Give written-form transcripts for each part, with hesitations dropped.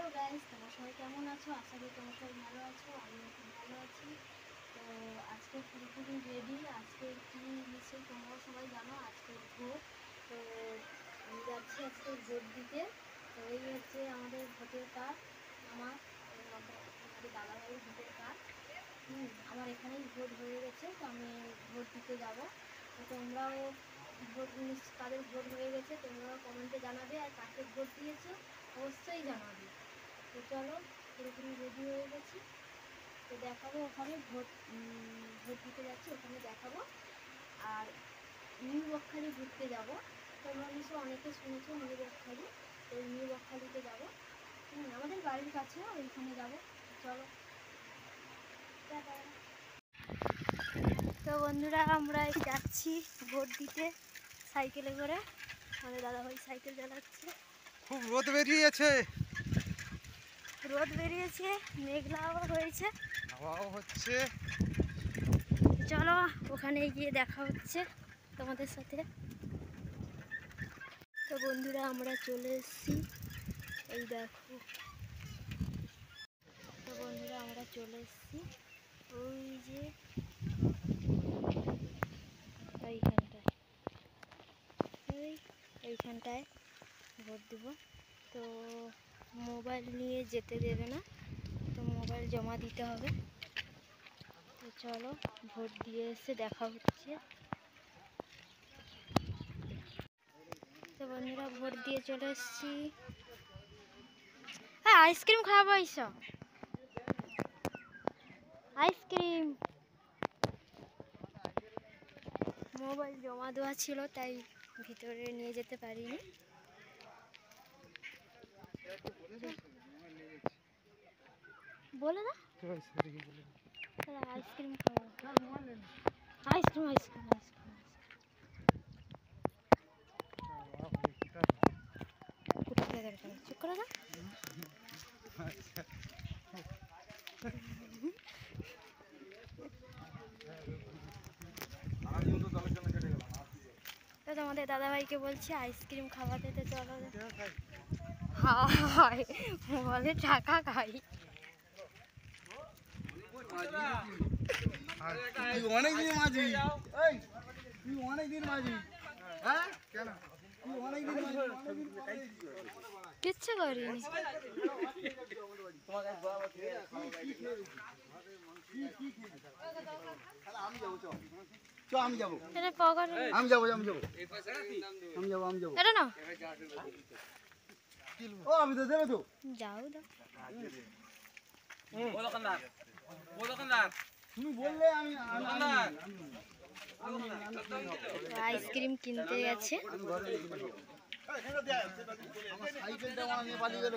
Hello guys, তোমরা সবাই কেমন আছো? আশা করি তোমরা সবাই ভালো আছো। আমিও খুব ভালো আছি। তো আজকে পুরোপুরি রেডি। আজকে কি নিশ্চয়ই তোমরাও সবাই জানো, আজকে ভোট। তো আমি যাচ্ছি আজকে ভোট দিতে। তো এই হচ্ছে আমাদের ভোটের কার্ড। আমাদের দাদাভাইয়ের ভোটের কার্ড। আমার এখানেই ভোট হয়ে গেছে, তো আমি ভোট দিতে যাব। তো তোমরাও ভোট কাদের ভোট হয়ে গেছে তোমরাও কমেন্টে জানাবে, আর কাকে ভোট দিয়েছো অবশ্যই জানাবে। তো চলো, পুরোপুরি রেডি হয়ে গেছি। তো দেখাবো ওখানে ভোট দিতে যাচ্ছি, ওখানে দেখাবো। আর নিউ বকখালি ঘুরতে যাব। তোমরা নিশ্চয় অনেকে শুনেছো নিউ বকখালি। তো নিউ বকখালিতে যাবো, আমাদের বাড়ির কাছে, ওইখানে যাবো। চলো, টাটা। তো বন্ধুরা, আমরা যাচ্ছি ভোট দিতে সাইকেলে করে। আমাদের দাদাভাই সাইকেল চালাচ্ছে। খুব রোদ বেরিয়েছে, মেঘলাও হয়েছে, হাওয়াও হচ্ছে। চলো ওখানে গিয়ে দেখা হচ্ছে তোমাদের সাথে। তো বন্ধুরা, আমরা চলে এসেছি, এই দেখো। তো বন্ধুরা, আমরা চলে এসেছি ওই যে এইখানটায় ভোট দেব। তো মোবাইল নিয়ে যেতে দেবে না, তো মোবাইল জমা দিতে হবে। তো চলো, ভোট দিয়ে এসে দেখা হচ্ছে। তো বন্ধুরা, ভোট দিয়ে চলে এসেছি। হ্যাঁ, আইসক্রিম খাওয়াবো, আইসক্রিম। মোবাইল জমা দেওয়া ছিল, তাই ভিতরে নিয়ে যেতে পারিনি। বলে না, আইসক্রিম খাওয়া, আইসক্রিম আইসক্রিম আইসক্রিম চুপ করে না। তো তোমাদের দাদাভাইকে বলছি আইসক্রিম খাওয়াতে, তো চলো। হায়, মোবাইলে টাকা খাই। অনেকদিন মাঝি, তুই অনেকদিন মাঝি। হ্যাঁ, কেন তুই অনেকদিন কিচ্ছু করিনি। আমি যাবো, এটা পকেট, আমি যাবো, আমি যাবো, আমি যাবো। এটা না, ও আমি তো দেবে তো, যাও দাও। তুমি বললে আমি আইসক্রিম কিনতে গেছে। সাইকেলটা নিয়ে পালিয়ে গেল।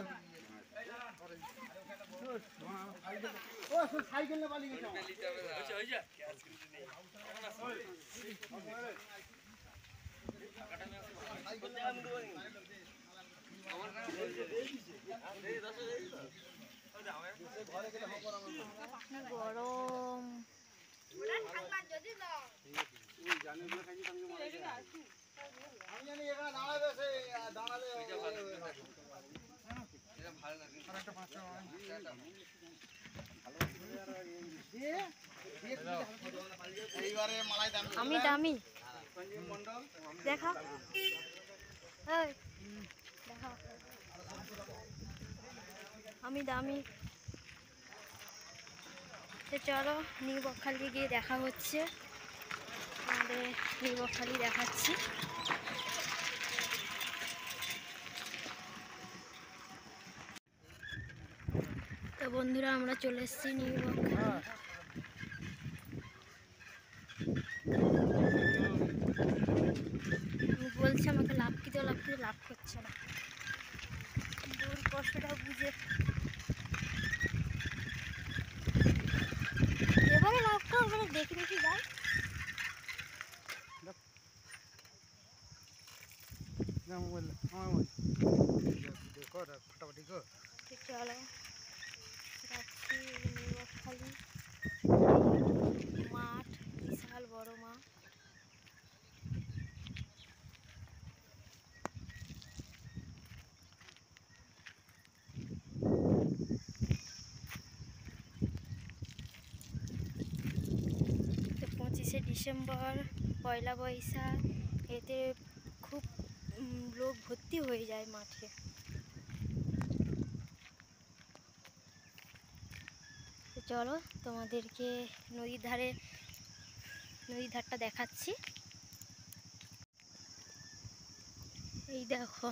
ও সাইকেল নিয়ে পালিয়ে গেছে। গরম, আমি জানি এখানে দাঁড়াবে, দাঁড়ালে আমি দামি দেখা, দেখা, আমি দামি। তো চলো, নিউ বকখালি গিয়ে দেখা হচ্ছে। আমাদের নিউ বকখালি দেখাচ্ছি। তো বন্ধুরা, আমরা চলে এসেছি নিউ বকখালি। বলছে আমাকে লাভ দিতে, লাভ করছে না। দূর কষ্টটা বুঝে এবারে লাভটা ওখানে দেখি যাই। চলো, যাচ্ছি নিউ বকখালি। মাঠ, বিশাল বড় মাঠ। আসছে ডিসেম্বর, পয়লা বৈশাখ, এতে খুব লোক ভর্তি হয়ে যায় মাঠে। তো চলো তোমাদেরকে নদীর ধারটা দেখাচ্ছি। এই দেখো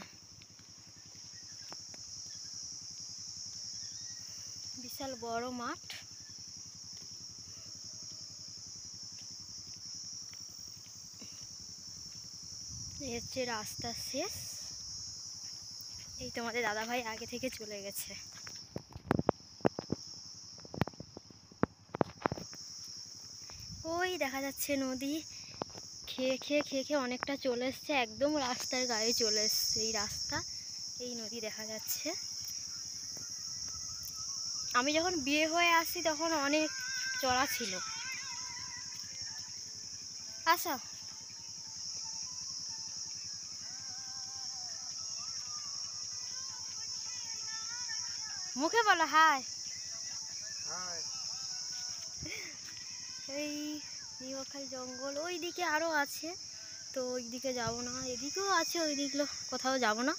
বিশাল বড় মাঠ। এই হচ্ছে রাস্তা শেষ। এই তোমাদের দাদাভাই আগে থেকে চলে গেছে। ওই দেখা যাচ্ছে নদী। খেয়ে খেয়ে অনেকটা চলে এসছে, একদম রাস্তার গায়ে চলে এসছে এই রাস্তা। এই নদী দেখা যাচ্ছে। আমি যখন বিয়ে হয়ে আসি তখন অনেক চড়া ছিল। আসো, মুখে বলো হাই। এই নিউখালী জঙ্গল ওই দিকে আরও আছে, তো ওই দিকে যাবো না। এদিকেও আছে, ওই দিকগুলো কোথাও যাব না।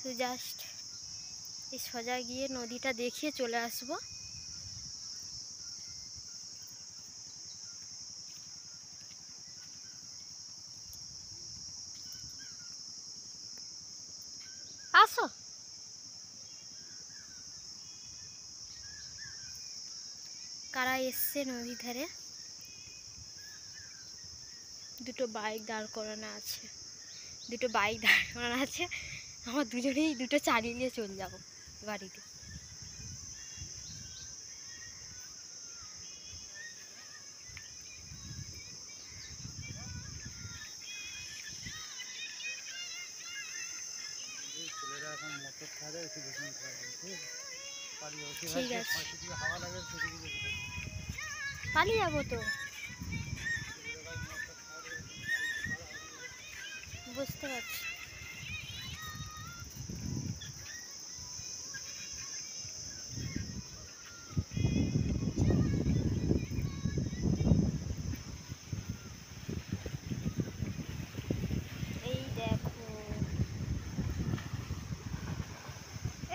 তো জাস্ট এই সোজা গিয়ে নদীটা দেখিয়ে চলে আসবো। আসো, কারা এসছে নদীর ধারে? দুটো বাইক দাঁড় করানো আছে, আমার দুজনেই দুটো চালিয়ে নিয়ে চলে যাবো বাড়িতে। ঠিক আছে, পালিয়ে যাবো তো, বুঝতে পারছি। এই দেখো,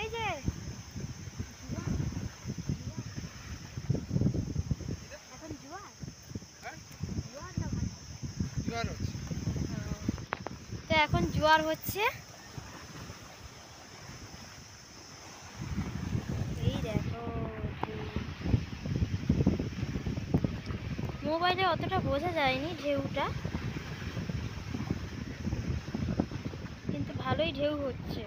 এই যে এখন জোয়ার না ভাটা? তো এখন জোয়ার হচ্ছে। এই দেখো, মোবাইলে অতটা বোঝা যায়নি ঢেউটা, কিন্তু ভালোই ঢেউ হচ্ছে।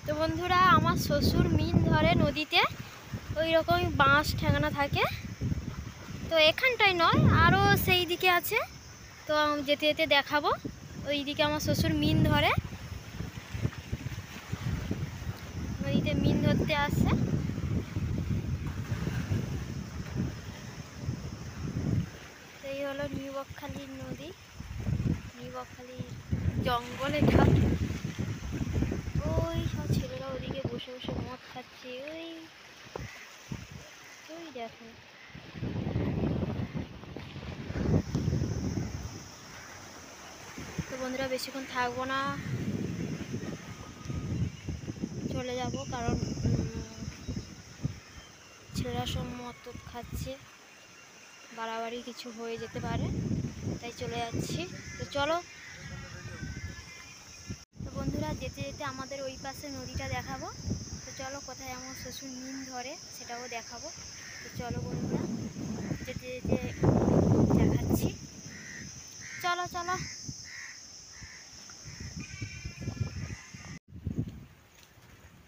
তো বন্ধুরা, আমার শ্বশুর মিন ধরে নদীতে, ওই রকমই বাঁশ ঠেঙানো থাকে। তো এখানটাই নয়, আরও সেই দিকে আছে। তো যেতে যেতে দেখাবো। ওই দিকে আমার শ্বশুর মিন ধরে, নদীতে মিন ধরতে আসে। এই হলো নিউবকখালীর নদী, নিউবকখালীর জঙ্গল এটা। ওই সব ছেলেরা ওদিকে বসে বসে মদ খাচ্ছে। ওই ওই দেখো, তো বন্ধুরা বেশিক্ষণ থাকবো না, চলে যাব। কারণ ছেলেরা সব মদ খাচ্ছে, বাড়াবাড়ি কিছু হয়ে যেতে পারে, তাই চলে যাচ্ছি। তো চলো। তো বন্ধুরা, যেতে যেতে আমাদের ওই পাশে নদীটা দেখাবো। তো চলো, কোথায় আমার শ্বশুর মিন ধরে সেটাও দেখাবো। তো চলো বন্ধুরা, যেতে যেতে দেখাচ্ছি। চলো চলো।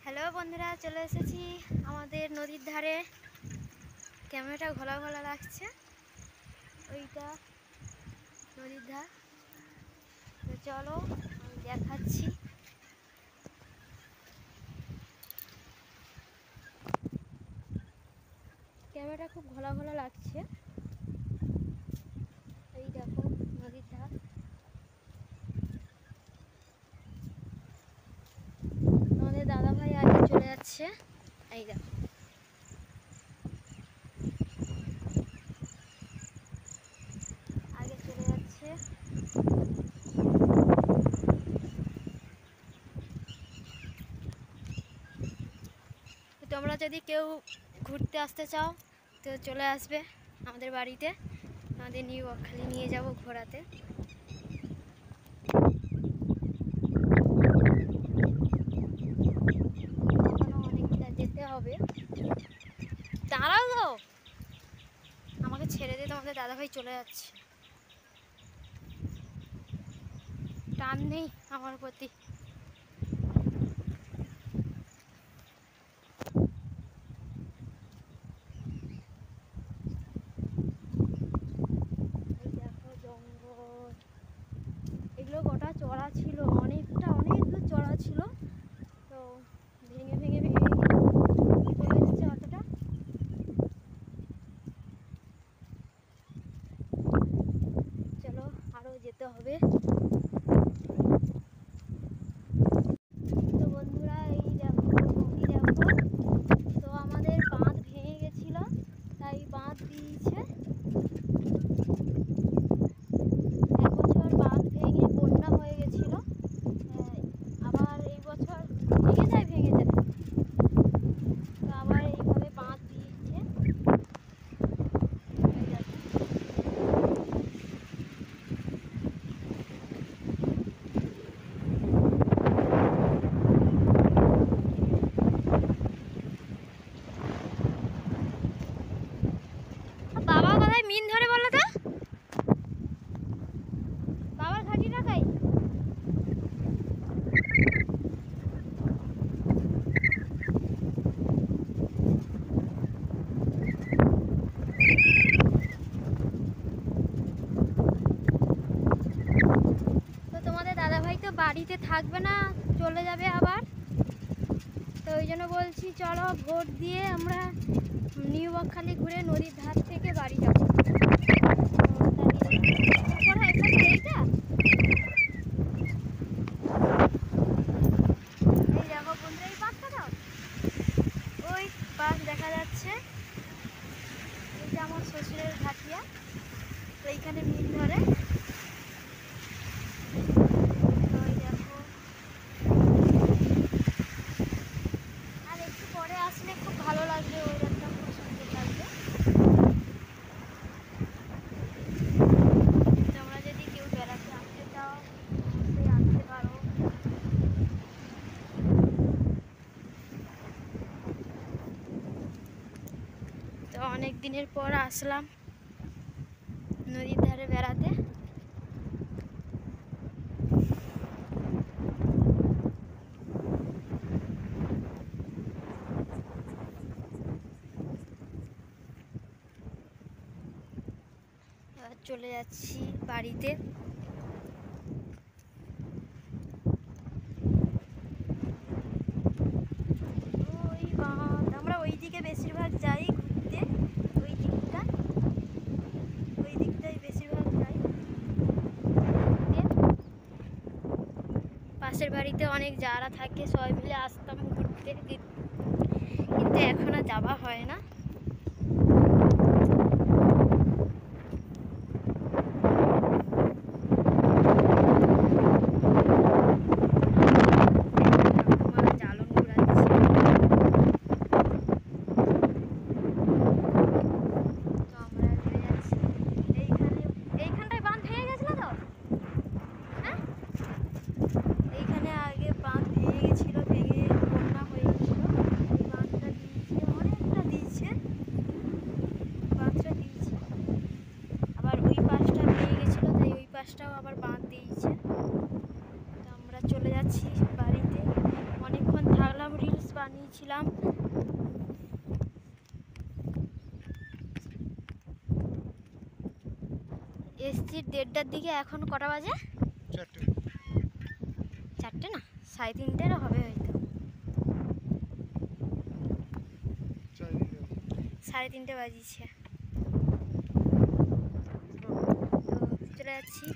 হ্যালো বন্ধুরা, চলে এসেছি আমাদের নদীর ধারে। ক্যামেরাটা ঘোলা ঘোলা লাগছে, ওইটা নদীর ধার। তো চলো আমি দেখাচ্ছি। ক্যামেরাটা খুব ঘোলা ঘোলা লাগছে। এই দেখো নদীর ধার। আমাদের দাদা ভাই আগে চলে যাচ্ছে, এই দেখো। আগে চলে যাচ্ছে। তোমরা যদি কেউ ঘুরতে আসতে চাও তো চলে আসবে আমাদের বাড়িতে, আমাদের নিউ বকখালি নিয়ে যাব ঘোরাতে। এখনো অনেকটা যেতে হবে। দাঁড়াও তো, আমাকে ছেড়ে দিয়ে তোমাদের দাদাভাই চলে যাচ্ছে। টান নেই আমার প্রতি। এই দেখো জঙ্গল, এগুলো গোটা চড়া ছিল, অনেকটা অনেক দূর চড়া ছিল, তো ভেঙে ভেঙে ভেঙে চলে এসছে অতটা। চলো আরো যেতে হবে। তো বন্ধুরা এই দেখো নদী দেখো। তো আমাদের বাঁধ ভেঙে গেছিল, তাই বাঁধ দিয়েছে। এক বছর বাঁধ ভেঙে বন্যা হয়ে গেছিল, আবার এই বছর ভেঙে যায়। তো আবার এইভাবে বাঁধ দিয়েছে। এই দেখো। বাবা কোথায় মিন ধরে বলো তো? বাবার ঘাটি টাকাই। তো তোমাদের দাদাভাই তো বাড়িতে থাকবে না, চলে যাবে আবার। তো ওই জন্য বলছি চলো ভোট দিয়ে আমরা নিউ বকখালি ঘুরে নদীর ধার থেকে বাড়ি যাবো। এই দেখো বন্ধুরা, এই পাশটা দাও, ওই পাশ দেখা যাচ্ছে। এই যে আমার শ্বশুরের ঘাটিয়া, তো এইখানে মিন ধরে। তো এই দেখো, আর একটু পরে আসলে খুব ভালো লাগবে, ওয়েদারটা খুব সুন্দর লাগবে। তোমরা যদি কেউ বেড়াতে আসতে চাও অবশ্যই আসতে পারো। তো অনেক দিনের পর আসলাম নদীর ধারে বেড়াতে। এবার চলে যাচ্ছি বাড়িতে। ওই বাঁধ, আমরা ওই দিকে বেশিরভাগ যাই ঘুরতে, ওই দিকটাই বেশিরভাগ যাই। পাশের বাড়িতে অনেক যারা থাকে সবাই মিলে আসতাম ঘুরতে, কিন্তু এখন আর যাওয়া হয় না। পাশটাও আবার বাঁধ দিয়েছে। তো আমরা চলে যাচ্ছি বাড়িতে। অনেকক্ষণ থাকলাম, রিলস বানিয়েছিলাম। এসছি 1:30টার দিকে, এখন কটা বাজে? 4টে। 4টে না 3:30 হবে হয়তো, 3:30 বাজিয়েছে। তো চলে যাচ্ছি।